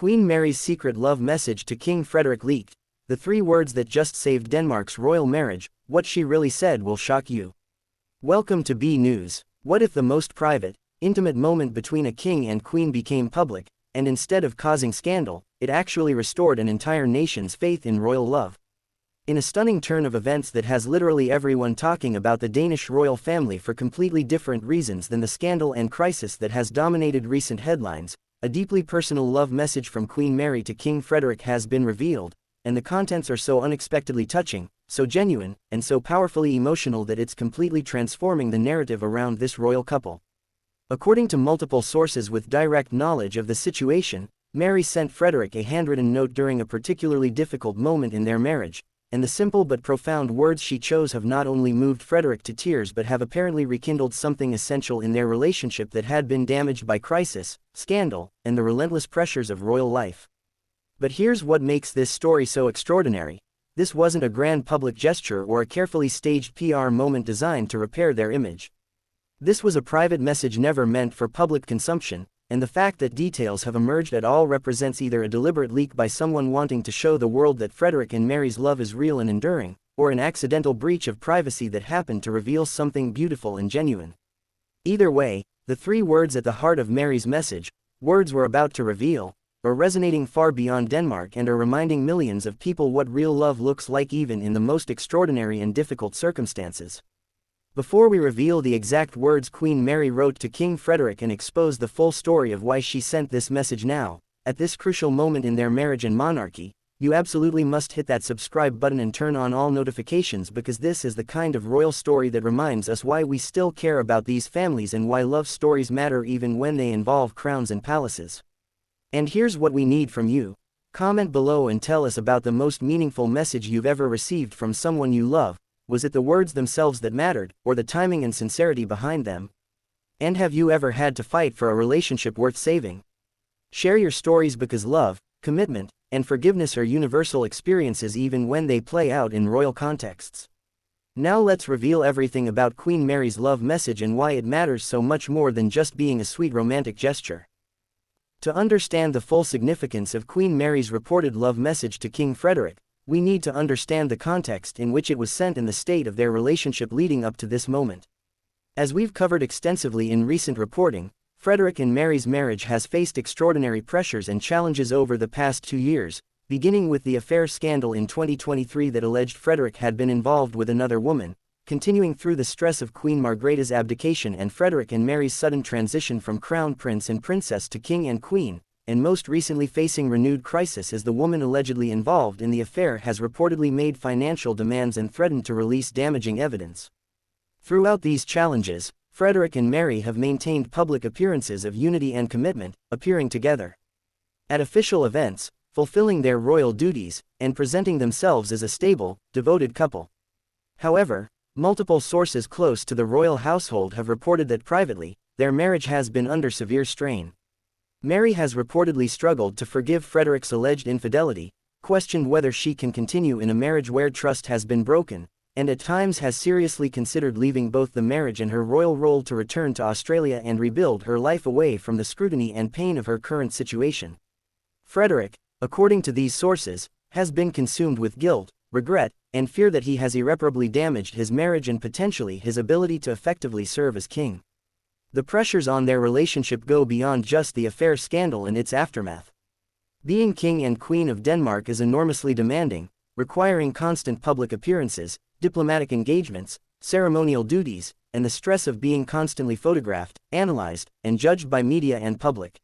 Queen Mary's secret love message to King Frederik leaked. The 3 words that just saved Denmark's royal marriage. What she really said will shock you. Welcome to B News. What if the most private, intimate moment between a king and queen became public, and instead of causing scandal, it actually restored an entire nation's faith in royal love? In a stunning turn of events that has literally everyone talking about the Danish royal family for completely different reasons than the scandal and crisis that has dominated recent headlines, a deeply personal love message from Queen Mary to King Frederik has been revealed, and the contents are so unexpectedly touching, so genuine, and so powerfully emotional that it's completely transforming the narrative around this royal couple. According to multiple sources with direct knowledge of the situation, Mary sent Frederik a handwritten note during a particularly difficult moment in their marriage, and the simple but profound words she chose have not only moved Frederik to tears but have apparently rekindled something essential in their relationship that had been damaged by crisis, scandal, and the relentless pressures of royal life. But here's what makes this story so extraordinary. This wasn't a grand public gesture or a carefully staged PR moment designed to repair their image. This was a private message never meant for public consumption, and the fact that details have emerged at all represents either a deliberate leak by someone wanting to show the world that Frederik and Mary's love is real and enduring, or an accidental breach of privacy that happened to reveal something beautiful and genuine. Either way, the 3 words at the heart of Mary's message, words we're about to reveal, are resonating far beyond Denmark and are reminding millions of people what real love looks like even in the most extraordinary and difficult circumstances. Before we reveal the exact words Queen Mary wrote to King Frederik and expose the full story of why she sent this message now, at this crucial moment in their marriage and monarchy, you absolutely must hit that subscribe button and turn on all notifications, because this is the kind of royal story that reminds us why we still care about these families and why love stories matter even when they involve crowns and palaces. And here's what we need from you. Comment below and tell us about the most meaningful message you've ever received from someone you love. Was it the words themselves that mattered, or the timing and sincerity behind them? And have you ever had to fight for a relationship worth saving? Share your stories, because love, commitment, and forgiveness are universal experiences even when they play out in royal contexts. Now let's reveal everything about Queen Mary's love message and why it matters so much more than just being a sweet romantic gesture. To understand the full significance of Queen Mary's reported love message to King Frederik, we need to understand the context in which it was sent and the state of their relationship leading up to this moment. As we've covered extensively in recent reporting, Frederik and Mary's marriage has faced extraordinary pressures and challenges over the past 2 years, beginning with the affair scandal in 2023 that alleged Frederik had been involved with another woman, continuing through the stress of Queen Margrethe's abdication and Frederik and Mary's sudden transition from crown prince and princess to king and queen, and most recently facing renewed crisis as the woman allegedly involved in the affair has reportedly made financial demands and threatened to release damaging evidence. Throughout these challenges, Frederik and Mary have maintained public appearances of unity and commitment, appearing together at official events, fulfilling their royal duties, and presenting themselves as a stable, devoted couple. However, multiple sources close to the royal household have reported that privately, their marriage has been under severe strain. Mary has reportedly struggled to forgive Frederik's alleged infidelity, questioned whether she can continue in a marriage where trust has been broken, and at times has seriously considered leaving both the marriage and her royal role to return to Australia and rebuild her life away from the scrutiny and pain of her current situation. Frederik, according to these sources, has been consumed with guilt, regret, and fear that he has irreparably damaged his marriage and potentially his ability to effectively serve as king. The pressures on their relationship go beyond just the affair scandal and its aftermath. Being king and queen of Denmark is enormously demanding, requiring constant public appearances, diplomatic engagements, ceremonial duties, and the stress of being constantly photographed, analyzed, and judged by media and public.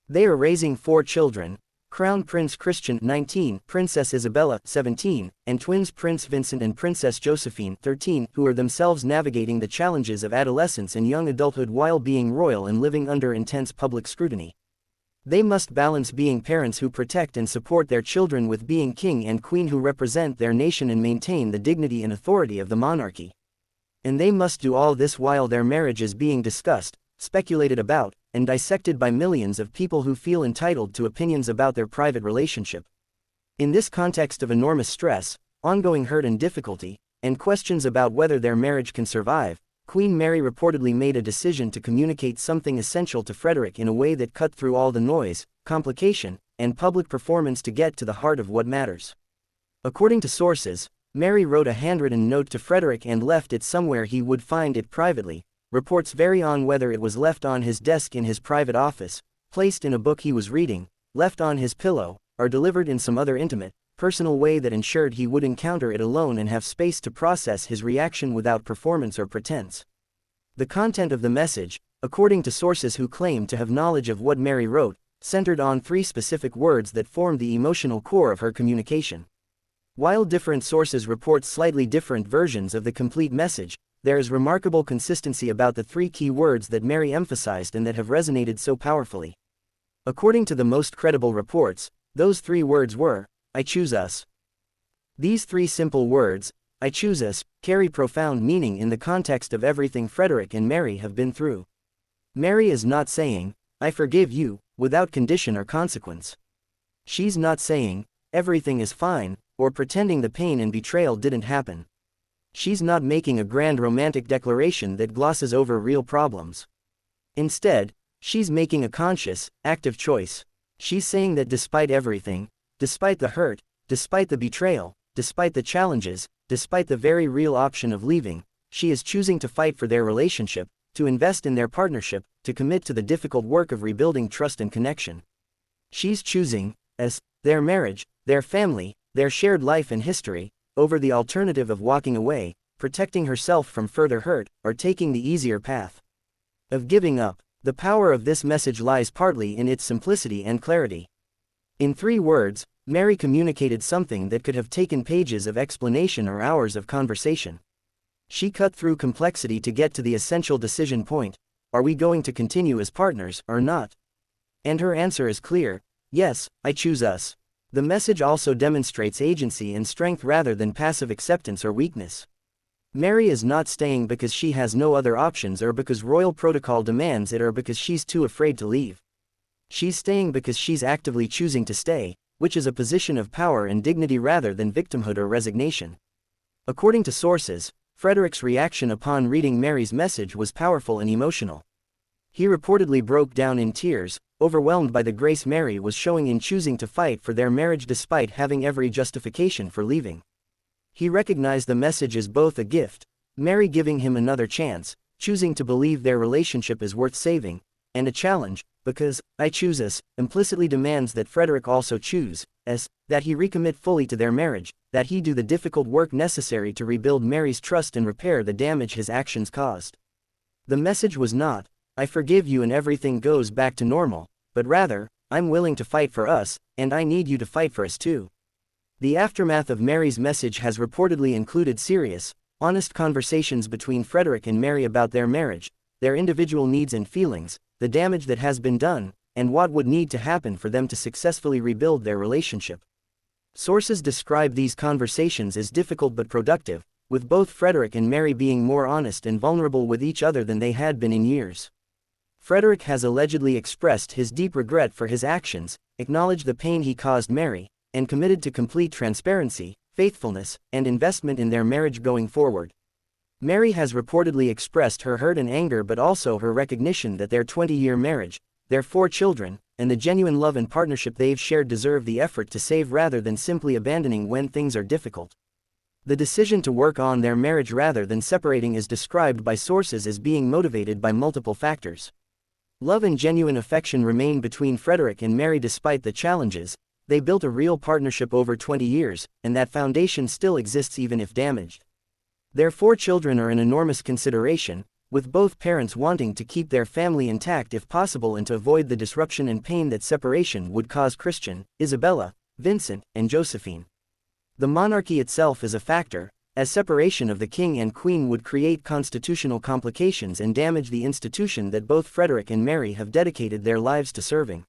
They are raising 4 children: Crown Prince Christian 19, Princess Isabella 17, and twins Prince Vincent and Princess Josephine 13, who are themselves navigating the challenges of adolescence and young adulthood while being royal and living under intense public scrutiny. They must balance being parents who protect and support their children with being king and queen who represent their nation and maintain the dignity and authority of the monarchy. And they must do all this while their marriage is being discussed, speculated about, and dissected by millions of people who feel entitled to opinions about their private relationship. In this context of enormous stress, ongoing hurt and difficulty, and questions about whether their marriage can survive, Queen Mary reportedly made a decision to communicate something essential to Frederik in a way that cut through all the noise, complication, and public performance to get to the heart of what matters. According to sources, Mary wrote a handwritten note to Frederik and left it somewhere he would find it privately. Reports vary on whether it was left on his desk in his private office, placed in a book he was reading, left on his pillow, or delivered in some other intimate, personal way that ensured he would encounter it alone and have space to process his reaction without performance or pretense. The content of the message, according to sources who claim to have knowledge of what Mary wrote, centered on 3 specific words that formed the emotional core of her communication. While different sources report slightly different versions of the complete message, there is remarkable consistency about the 3 key words that Mary emphasized and that have resonated so powerfully. According to the most credible reports, those 3 words were, "I choose us." These 3 simple words, "I choose us," carry profound meaning in the context of everything Frederik and Mary have been through. Mary is not saying, "I forgive you," without condition or consequence. She's not saying, "Everything is fine," or pretending the pain and betrayal didn't happen. She's not making a grand romantic declaration that glosses over real problems. Instead, she's making a conscious, active choice. She's saying that despite everything, despite the hurt, despite the betrayal, despite the challenges, despite the very real option of leaving, she is choosing to fight for their relationship, to invest in their partnership, to commit to the difficult work of rebuilding trust and connection. She's choosing, as their marriage, their family, their shared life and history, over the alternative of walking away, protecting herself from further hurt, or taking the easier path of giving up. The power of this message lies partly in its simplicity and clarity. In 3 words, Mary communicated something that could have taken pages of explanation or hours of conversation. She cut through complexity to get to the essential decision point: are we going to continue as partners or not? And her answer is clear: yes, I choose us. The message also demonstrates agency and strength rather than passive acceptance or weakness. Mary is not staying because she has no other options or because royal protocol demands it or because she's too afraid to leave. She's staying because she's actively choosing to stay, which is a position of power and dignity rather than victimhood or resignation. According to sources, Frederik's reaction upon reading Mary's message was powerful and emotional. He reportedly broke down in tears, overwhelmed by the grace Mary was showing in choosing to fight for their marriage despite having every justification for leaving. He recognized the message as both a gift, Mary giving him another chance, choosing to believe their relationship is worth saving, and a challenge, because "I choose us" implicitly demands that Frederik also choose, that he recommit fully to their marriage, that he do the difficult work necessary to rebuild Mary's trust and repair the damage his actions caused. The message was not, "I forgive you and everything goes back to normal," but rather, "I'm willing to fight for us, and I need you to fight for us too." The aftermath of Mary's message has reportedly included serious, honest conversations between Frederik and Mary about their marriage, their individual needs and feelings, the damage that has been done, and what would need to happen for them to successfully rebuild their relationship. Sources describe these conversations as difficult but productive, with both Frederik and Mary being more honest and vulnerable with each other than they had been in years. Frederik has allegedly expressed his deep regret for his actions, acknowledged the pain he caused Mary, and committed to complete transparency, faithfulness, and investment in their marriage going forward. Mary has reportedly expressed her hurt and anger but also her recognition that their 20-year marriage, their 4 children, and the genuine love and partnership they've shared deserve the effort to save rather than simply abandoning when things are difficult. The decision to work on their marriage rather than separating is described by sources as being motivated by multiple factors. Love and genuine affection remain between Frederik and Mary despite the challenges. They built a real partnership over 20 years, and that foundation still exists even if damaged. Their 4 children are an enormous consideration, with both parents wanting to keep their family intact if possible and to avoid the disruption and pain that separation would cause Christian, Isabella, Vincent, and Josephine. The monarchy itself is a factor, as separation of the king and queen would create constitutional complications and damage the institution that both Frederik and Mary have dedicated their lives to serving.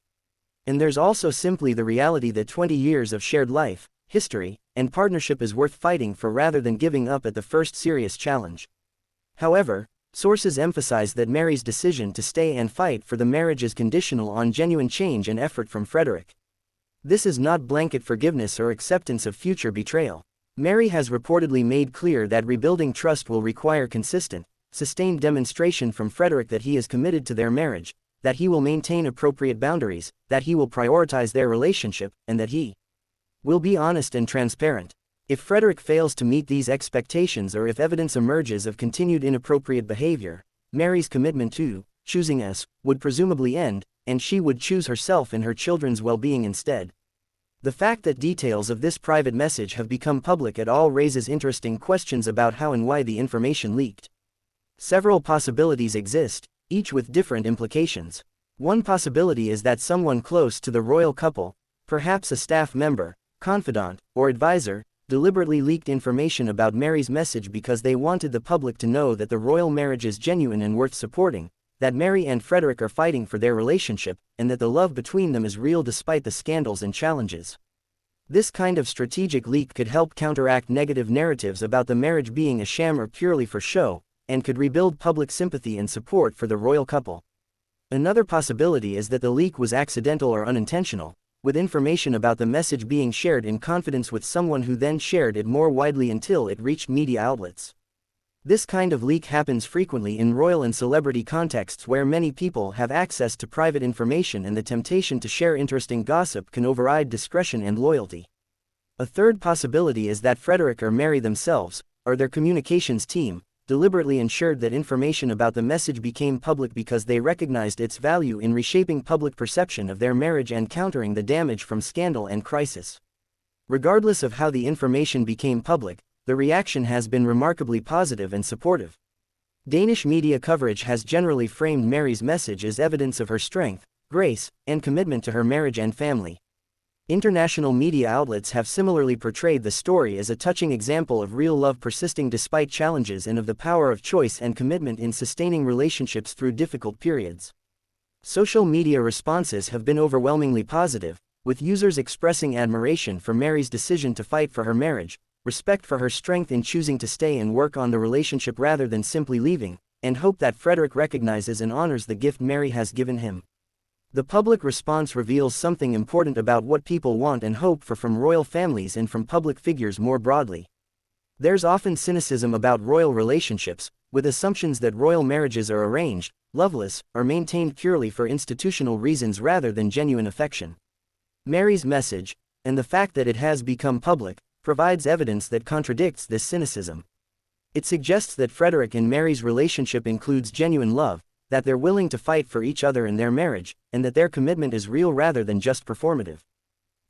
And there's also simply the reality that 20 years of shared life, history, and partnership is worth fighting for rather than giving up at the first serious challenge. However, sources emphasize that Mary's decision to stay and fight for the marriage is conditional on genuine change and effort from Frederik. This is not blanket forgiveness or acceptance of future betrayal. Mary has reportedly made clear that rebuilding trust will require consistent, sustained demonstration from Frederik that he is committed to their marriage, that he will maintain appropriate boundaries, that he will prioritize their relationship, and that he will be honest and transparent. If Frederik fails to meet these expectations, or if evidence emerges of continued inappropriate behavior, Mary's commitment to choosing us would presumably end, and she would choose herself and her children's well-being instead. The fact that details of this private message have become public at all raises interesting questions about how and why the information leaked. Several possibilities exist, each with different implications. One possibility is that someone close to the royal couple, perhaps a staff member, confidant, or advisor, deliberately leaked information about Mary's message because they wanted the public to know that the royal marriage is genuine and worth supporting, that Mary and Frederik are fighting for their relationship, and that the love between them is real despite the scandals and challenges. This kind of strategic leak could help counteract negative narratives about the marriage being a sham or purely for show, and could rebuild public sympathy and support for the royal couple. Another possibility is that the leak was accidental or unintentional, with information about the message being shared in confidence with someone who then shared it more widely until it reached media outlets. This kind of leak happens frequently in royal and celebrity contexts where many people have access to private information, and the temptation to share interesting gossip can override discretion and loyalty. A third possibility is that Frederik or Mary themselves, or their communications team, deliberately ensured that information about the message became public because they recognized its value in reshaping public perception of their marriage and countering the damage from scandal and crisis. Regardless of how the information became public, the reaction has been remarkably positive and supportive. Danish media coverage has generally framed Mary's message as evidence of her strength, grace, and commitment to her marriage and family. International media outlets have similarly portrayed the story as a touching example of real love persisting despite challenges and of the power of choice and commitment in sustaining relationships through difficult periods. Social media responses have been overwhelmingly positive, with users expressing admiration for Mary's decision to fight for her marriage, respect for her strength in choosing to stay and work on the relationship rather than simply leaving, and hope that Frederik recognizes and honors the gift Mary has given him. The public response reveals something important about what people want and hope for from royal families and from public figures more broadly. There's often cynicism about royal relationships, with assumptions that royal marriages are arranged, loveless, or maintained purely for institutional reasons rather than genuine affection. Mary's message, and the fact that it has become public, provides evidence that contradicts this cynicism. It suggests that Frederik and Mary's relationship includes genuine love, that they're willing to fight for each other in their marriage, and that their commitment is real rather than just performative.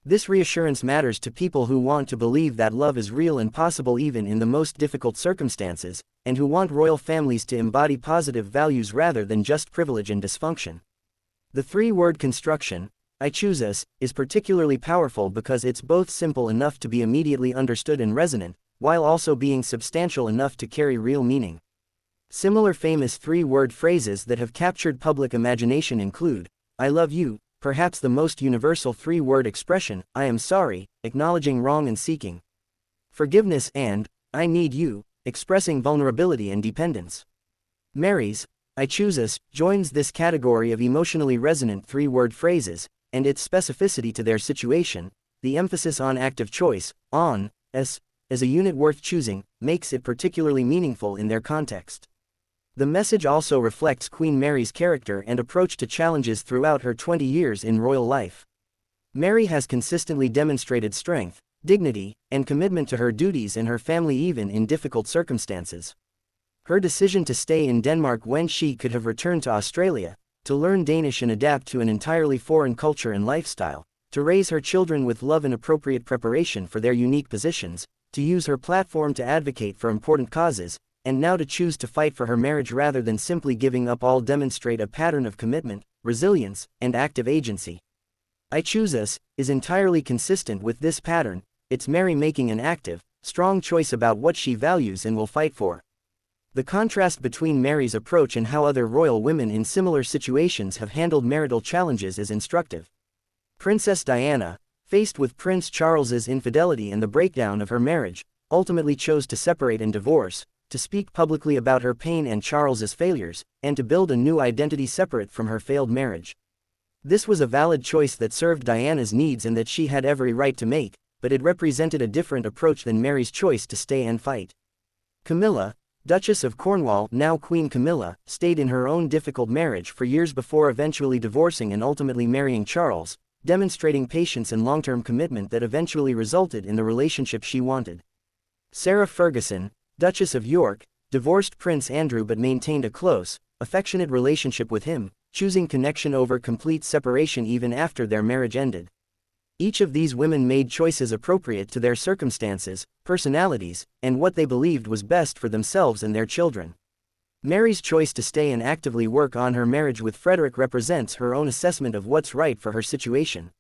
This reassurance matters to people who want to believe that love is real and possible even in the most difficult circumstances, and who want royal families to embody positive values rather than just privilege and dysfunction. The three-word construction, "I choose us," is particularly powerful because it's both simple enough to be immediately understood and resonant, while also being substantial enough to carry real meaning. Similar famous three-word phrases that have captured public imagination include, "I love you," perhaps the most universal three-word expression, "I am sorry," acknowledging wrong and seeking forgiveness, and "I need you," expressing vulnerability and dependence. Mary's "I choose us" joins this category of emotionally resonant three-word phrases, and its specificity to their situation, the emphasis on active choice, on us, as a unit worth choosing, makes it particularly meaningful in their context. The message also reflects Queen Mary's character and approach to challenges throughout her 20 years in royal life. Mary has consistently demonstrated strength, dignity, and commitment to her duties and her family even in difficult circumstances. Her decision to stay in Denmark when she could have returned to Australia, to learn Danish and adapt to an entirely foreign culture and lifestyle, to raise her children with love and appropriate preparation for their unique positions, to use her platform to advocate for important causes, and now to choose to fight for her marriage rather than simply giving up all demonstrate a pattern of commitment, resilience, and active agency. "I choose us" is entirely consistent with this pattern. It's Mary making an active, strong choice about what she values and will fight for. The contrast between Mary's approach and how other royal women in similar situations have handled marital challenges is instructive. Princess Diana, faced with Prince Charles's infidelity and the breakdown of her marriage, ultimately chose to separate and divorce, to speak publicly about her pain and Charles's failures, and to build a new identity separate from her failed marriage. This was a valid choice that served Diana's needs and that she had every right to make, but it represented a different approach than Mary's choice to stay and fight. Camilla, Duchess of Cornwall, now Queen Camilla, stayed in her own difficult marriage for years before eventually divorcing and ultimately marrying Charles, demonstrating patience and long-term commitment that eventually resulted in the relationship she wanted. Sarah Ferguson, Duchess of York, divorced Prince Andrew but maintained a close, affectionate relationship with him, choosing connection over complete separation even after their marriage ended. Each of these women made choices appropriate to their circumstances, personalities, and what they believed was best for themselves and their children. Mary's choice to stay and actively work on her marriage with Frederik represents her own assessment of what's right for her situation.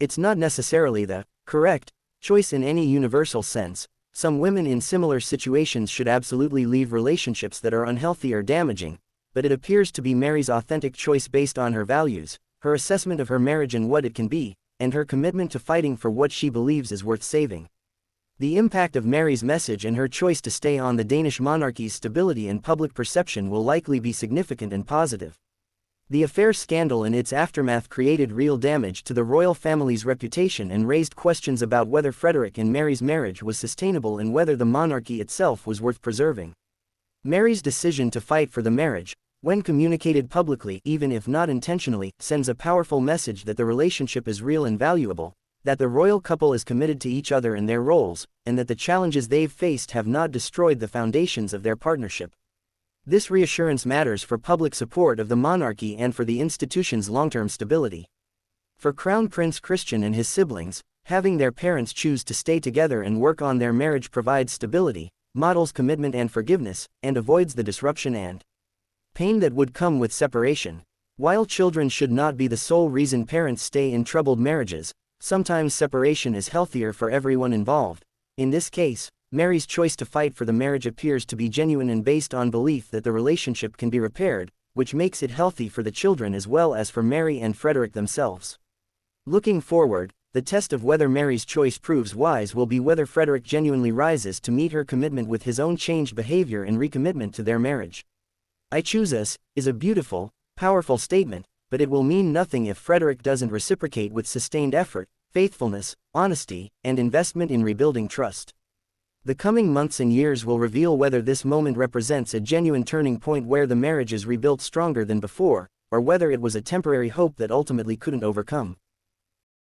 It's not necessarily the correct choice in any universal sense. Some women in similar situations should absolutely leave relationships that are unhealthy or damaging, but it appears to be Mary's authentic choice based on her values, her assessment of her marriage and what it can be, and her commitment to fighting for what she believes is worth saving. The impact of Mary's message and her choice to stay on the Danish monarchy's stability and public perception will likely be significant and positive. The affair scandal and its aftermath created real damage to the royal family's reputation and raised questions about whether Frederik and Mary's marriage was sustainable and whether the monarchy itself was worth preserving. Mary's decision to fight for the marriage, when communicated publicly even if not intentionally, sends a powerful message that the relationship is real and valuable, that the royal couple is committed to each other and their roles, and that the challenges they've faced have not destroyed the foundations of their partnership. This reassurance matters for public support of the monarchy and for the institution's long-term stability. For Crown Prince Christian and his siblings, having their parents choose to stay together and work on their marriage provides stability, models commitment and forgiveness, and avoids the disruption and pain that would come with separation. While children should not be the sole reason parents stay in troubled marriages, sometimes separation is healthier for everyone involved. In this case, Mary's choice to fight for the marriage appears to be genuine and based on belief that the relationship can be repaired, which makes it healthy for the children as well as for Mary and Frederik themselves. Looking forward, the test of whether Mary's choice proves wise will be whether Frederik genuinely rises to meet her commitment with his own changed behavior and recommitment to their marriage. "I choose us" is a beautiful, powerful statement, but it will mean nothing if Frederik doesn't reciprocate with sustained effort, faithfulness, honesty, and investment in rebuilding trust. The coming months and years will reveal whether this moment represents a genuine turning point where the marriage is rebuilt stronger than before, or whether it was a temporary hope that ultimately couldn't overcome.